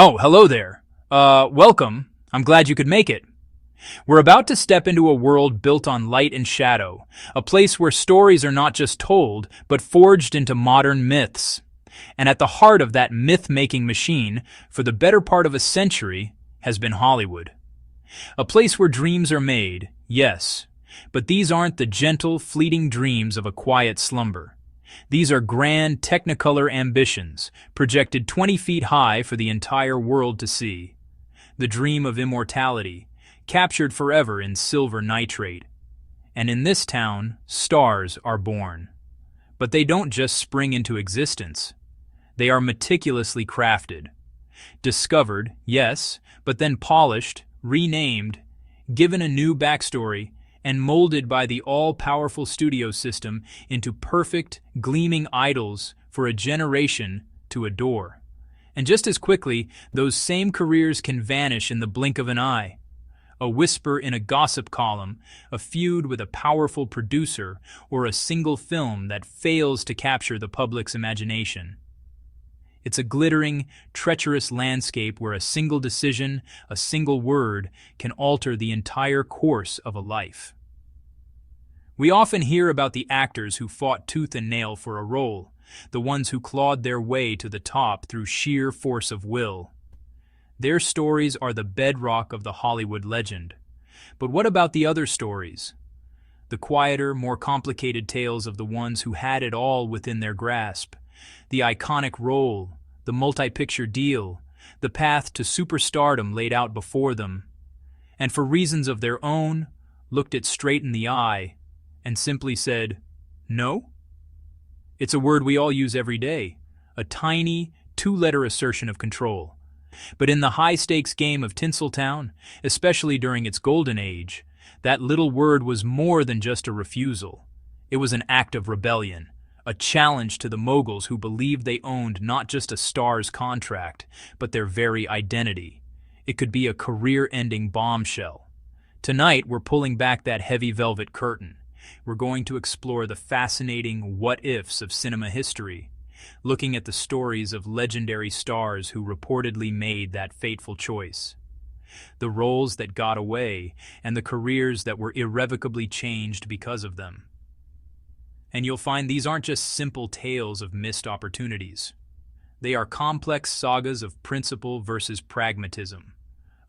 Oh, hello there. Welcome. I'm glad you could make it. We're about to step into a world built on light and shadow, a place where stories are not just told, but forged into modern myths. And at the heart of that myth-making machine, for the better part of a century, has been Hollywood. A place where dreams are made, yes, but these aren't the gentle, fleeting dreams of a quiet slumber. These are grand technicolor ambitions, projected 20 feet high for the entire world to see. The dream of immortality, captured forever in silver nitrate. And in this town, stars are born. But they don't just spring into existence. They are meticulously crafted. Discovered, yes, but then polished, renamed, given a new backstory, and molded by the all-powerful studio system into perfect, gleaming idols for a generation to adore. And just as quickly, those same careers can vanish in the blink of an eye. A whisper in a gossip column, a feud with a powerful producer, or a single film that fails to capture the public's imagination. It's a glittering, treacherous landscape where a single decision, a single word, can alter the entire course of a life. We often hear about the actors who fought tooth and nail for a role, the ones who clawed their way to the top through sheer force of will. Their stories are the bedrock of the Hollywood legend. But what about the other stories? The quieter, more complicated tales of the ones who had it all within their grasp. The iconic role, the multi-picture deal, the path to superstardom laid out before them, and for reasons of their own, looked it straight in the eye and simply said, "No?" It's a word we all use every day, a tiny, two-letter assertion of control. But in the high-stakes game of Tinseltown, especially during its golden age, that little word was more than just a refusal. It was an act of rebellion. A challenge to the moguls who believed they owned not just a star's contract, but their very identity. It could be a career-ending bombshell. Tonight, we're pulling back that heavy velvet curtain. We're going to explore the fascinating what-ifs of cinema history, looking at the stories of legendary stars who reportedly made that fateful choice. The roles that got away, and the careers that were irrevocably changed because of them. And you'll find these aren't just simple tales of missed opportunities. They are complex sagas of principle versus pragmatism,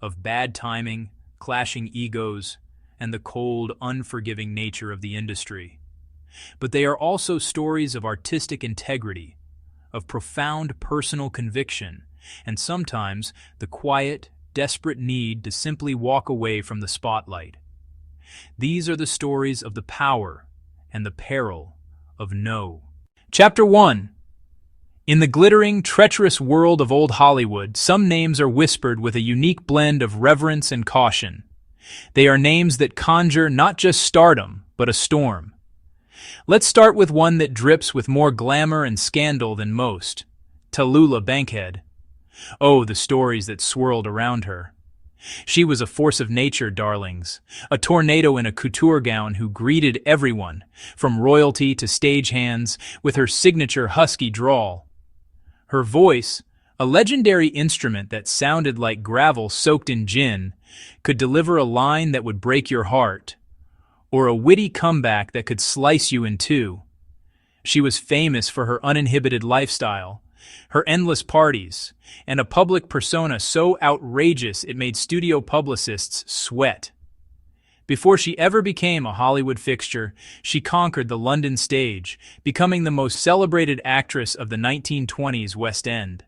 of bad timing, clashing egos, and the cold, unforgiving nature of the industry. But they are also stories of artistic integrity, of profound personal conviction, and sometimes the quiet, desperate need to simply walk away from the spotlight. These are the stories of the power and the peril of no. Chapter 1. In the glittering, treacherous world of old Hollywood, some names are whispered with a unique blend of reverence and caution. They are names that conjure not just stardom, but a storm. Let's start with one that drips with more glamour and scandal than most, Tallulah Bankhead. Oh, the stories that swirled around her. She was a force of nature, darlings, a tornado in a couture gown who greeted everyone, from royalty to stagehands, with her signature husky drawl. Her voice, a legendary instrument that sounded like gravel soaked in gin, could deliver a line that would break your heart, or a witty comeback that could slice you in two. She was famous for her uninhibited lifestyle, her endless parties, and a public persona so outrageous it made studio publicists sweat. Before she ever became a Hollywood fixture, she conquered the London stage, becoming the most celebrated actress of the 1920s West End.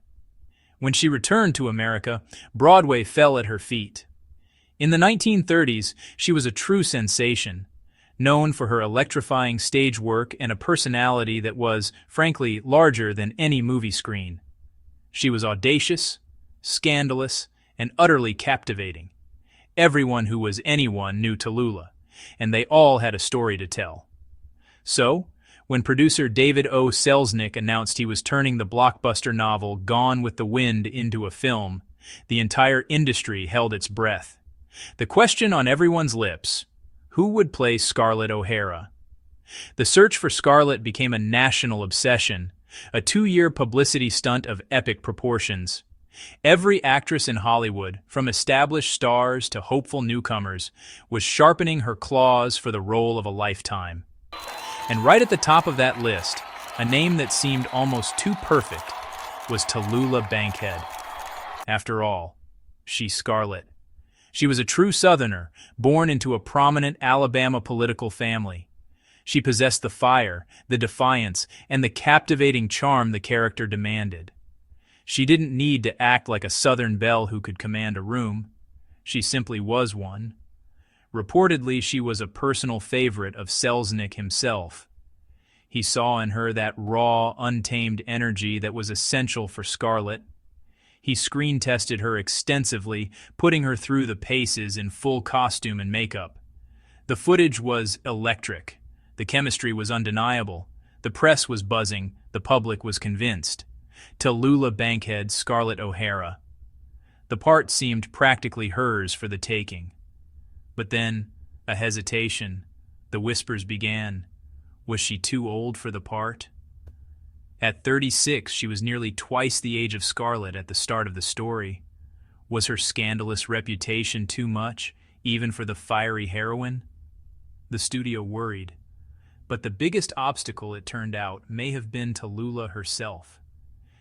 When she returned to America, Broadway fell at her feet. In the 1930s, she was a true sensation, known for her electrifying stage work and a personality that was, frankly, larger than any movie screen. She was audacious, scandalous, and utterly captivating. Everyone who was anyone knew Tallulah, and they all had a story to tell. So, when producer David O. Selznick announced he was turning the blockbuster novel Gone with the Wind into a film, the entire industry held its breath. The question on everyone's lips: who would play Scarlett O'Hara? The search for Scarlett became a national obsession, a 2-year publicity stunt of epic proportions. Every actress in Hollywood, from established stars to hopeful newcomers, was sharpening her claws for the role of a lifetime. And right at the top of that list, a name that seemed almost too perfect, was Tallulah Bankhead. After all, she's Scarlett. She was a true Southerner, born into a prominent Alabama political family. She possessed the fire, the defiance, and the captivating charm the character demanded. She didn't need to act like a Southern belle who could command a room. She simply was one. Reportedly, she was a personal favorite of Selznick himself. He saw in her that raw, untamed energy that was essential for Scarlett. He screen-tested her extensively, putting her through the paces in full costume and makeup. The footage was electric. The chemistry was undeniable. The press was buzzing. The public was convinced. Tallulah Bankhead, Scarlett O'Hara. The part seemed practically hers for the taking. But then, a hesitation. The whispers began. Was she too old for the part? At 36, she was nearly twice the age of Scarlett at the start of the story. Was her scandalous reputation too much, even for the fiery heroine? The studio worried. But the biggest obstacle, it turned out, may have been Tallulah herself.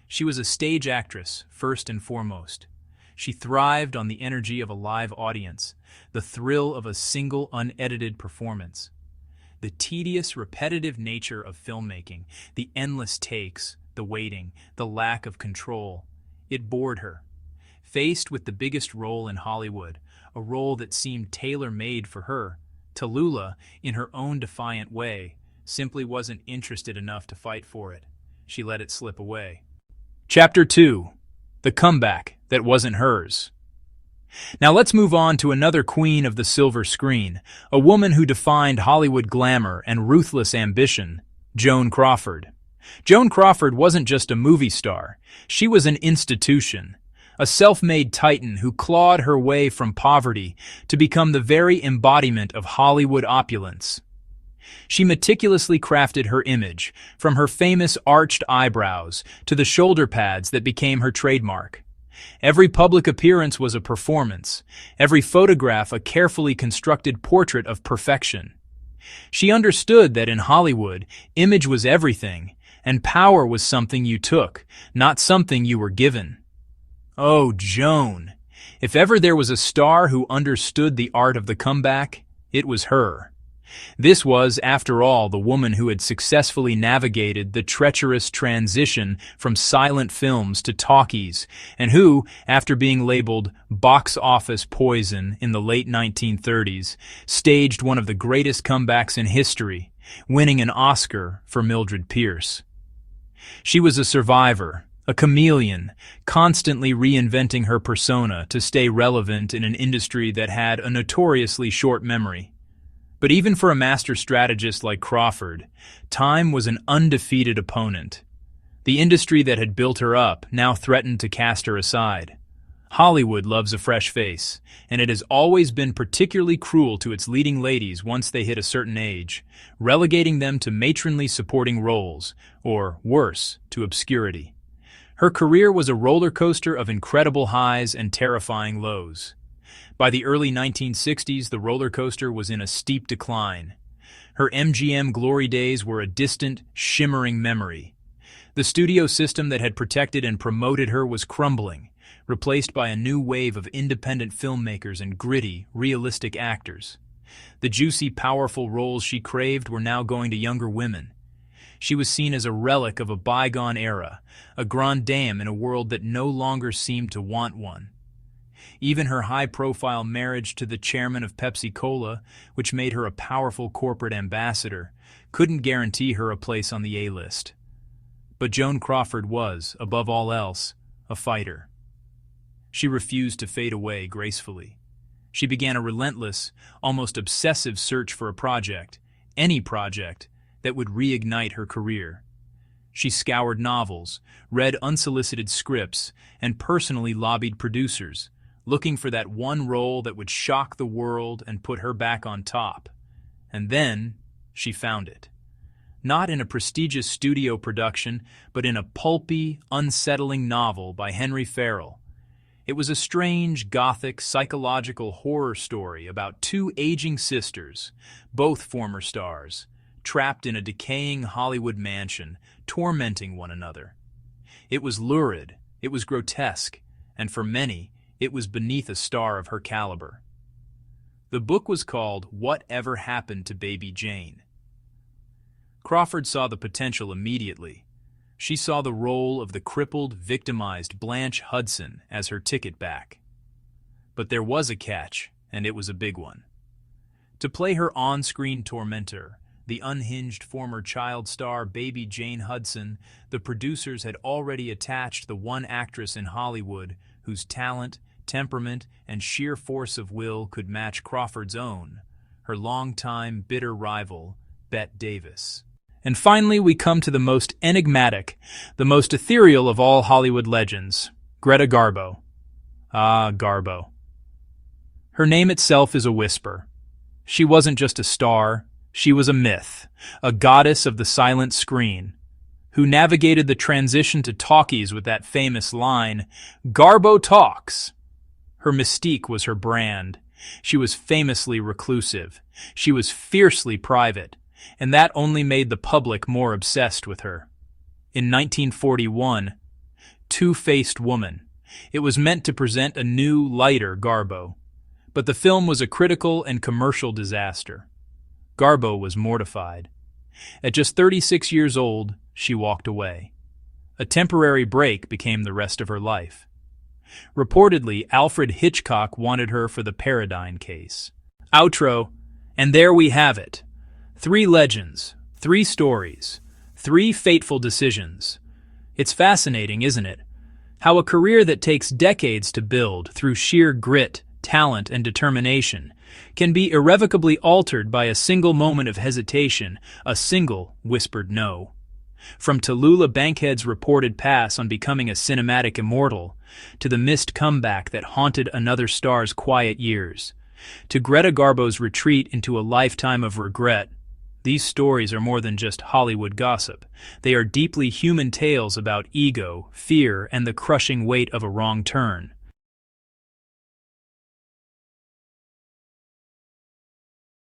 She was a stage actress, first and foremost. She thrived on the energy of a live audience, the thrill of a single unedited performance. The tedious, repetitive nature of filmmaking, the endless takes, the waiting, the lack of control, it bored her. Faced with the biggest role in Hollywood, a role that seemed tailor-made for her, Tallulah, in her own defiant way, simply wasn't interested enough to fight for it. She let it slip away. Chapter 2. The Comeback That Wasn't Hers. Now let's move on to another queen of the silver screen, a woman who defined Hollywood glamour and ruthless ambition, Joan Crawford. Joan Crawford wasn't just a movie star. She was an institution, a self-made titan who clawed her way from poverty to become the very embodiment of Hollywood opulence. She meticulously crafted her image, from her famous arched eyebrows to the shoulder pads that became her trademark. Every public appearance was a performance, every photograph a carefully constructed portrait of perfection. She understood that in Hollywood, image was everything, and power was something you took, not something you were given. Oh, Joan! If ever there was a star who understood the art of the comeback, it was her. This was, after all, the woman who had successfully navigated the treacherous transition from silent films to talkies, and who, after being labeled box office poison in the late 1930s, staged one of the greatest comebacks in history, winning an Oscar for Mildred Pierce. She was a survivor, a chameleon, constantly reinventing her persona to stay relevant in an industry that had a notoriously short memory. But even for a master strategist like Crawford, time was an undefeated opponent. The industry that had built her up now threatened to cast her aside. Hollywood loves a fresh face, and it has always been particularly cruel to its leading ladies once they hit a certain age, relegating them to matronly supporting roles, or, worse, to obscurity. Her career was a roller coaster of incredible highs and terrifying lows. By the early 1960s, the roller coaster was in a steep decline. Her MGM glory days were a distant, shimmering memory. The studio system that had protected and promoted her was crumbling, replaced by a new wave of independent filmmakers and gritty, realistic actors. The juicy, powerful roles she craved were now going to younger women. She was seen as a relic of a bygone era, a grande dame in a world that no longer seemed to want one. Even her high-profile marriage to the chairman of Pepsi-Cola, which made her a powerful corporate ambassador, couldn't guarantee her a place on the A-list. But Joan Crawford was, above all else, a fighter. She refused to fade away gracefully. She began a relentless, almost obsessive search for a project, any project, that would reignite her career. She scoured novels, read unsolicited scripts, and personally lobbied producers, looking for that one role that would shock the world and put her back on top. And then she found it. Not in a prestigious studio production, but in a pulpy, unsettling novel by Henry Farrell, It was a strange, gothic, psychological horror story about two aging sisters, both former stars, trapped in a decaying Hollywood mansion, tormenting one another. It was lurid, it was grotesque, and for many, it was beneath a star of her caliber. The book was called Whatever Happened to Baby Jane. Crawford saw the potential immediately. She saw the role of the crippled, victimized Blanche Hudson as her ticket back. But there was a catch, and it was a big one. To play her on-screen tormentor, the unhinged former child star Baby Jane Hudson, the producers had already attached the one actress in Hollywood whose talent, temperament, and sheer force of will could match Crawford's own, her longtime bitter rival, Bette Davis. And finally, we come to the most enigmatic, the most ethereal of all Hollywood legends, Greta Garbo. Ah, Garbo. Her name itself is a whisper. She wasn't just a star, she was a myth, a goddess of the silent screen, who navigated the transition to talkies with that famous line, "Garbo talks." Her mystique was her brand. She was famously reclusive. She was fiercely private, and that only made the public more obsessed with her. In 1941, Two-Faced Woman. It was meant to present a new, lighter Garbo, but the film was a critical and commercial disaster. Garbo was mortified. At just 36 years old, she walked away. A temporary break became the rest of her life. Reportedly, Alfred Hitchcock wanted her for the Paradigm case. Outro, and there we have it. 3 legends, 3 stories, 3 fateful decisions. It's fascinating, isn't it? How a career that takes decades to build through sheer grit, talent, and determination can be irrevocably altered by a single moment of hesitation, a single whispered no. From Tallulah Bankhead's reported pass on becoming a cinematic immortal, to the missed comeback that haunted another star's quiet years, to Greta Garbo's retreat into a lifetime of regret, these stories are more than just Hollywood gossip. They are deeply human tales about ego, fear, and the crushing weight of a wrong turn.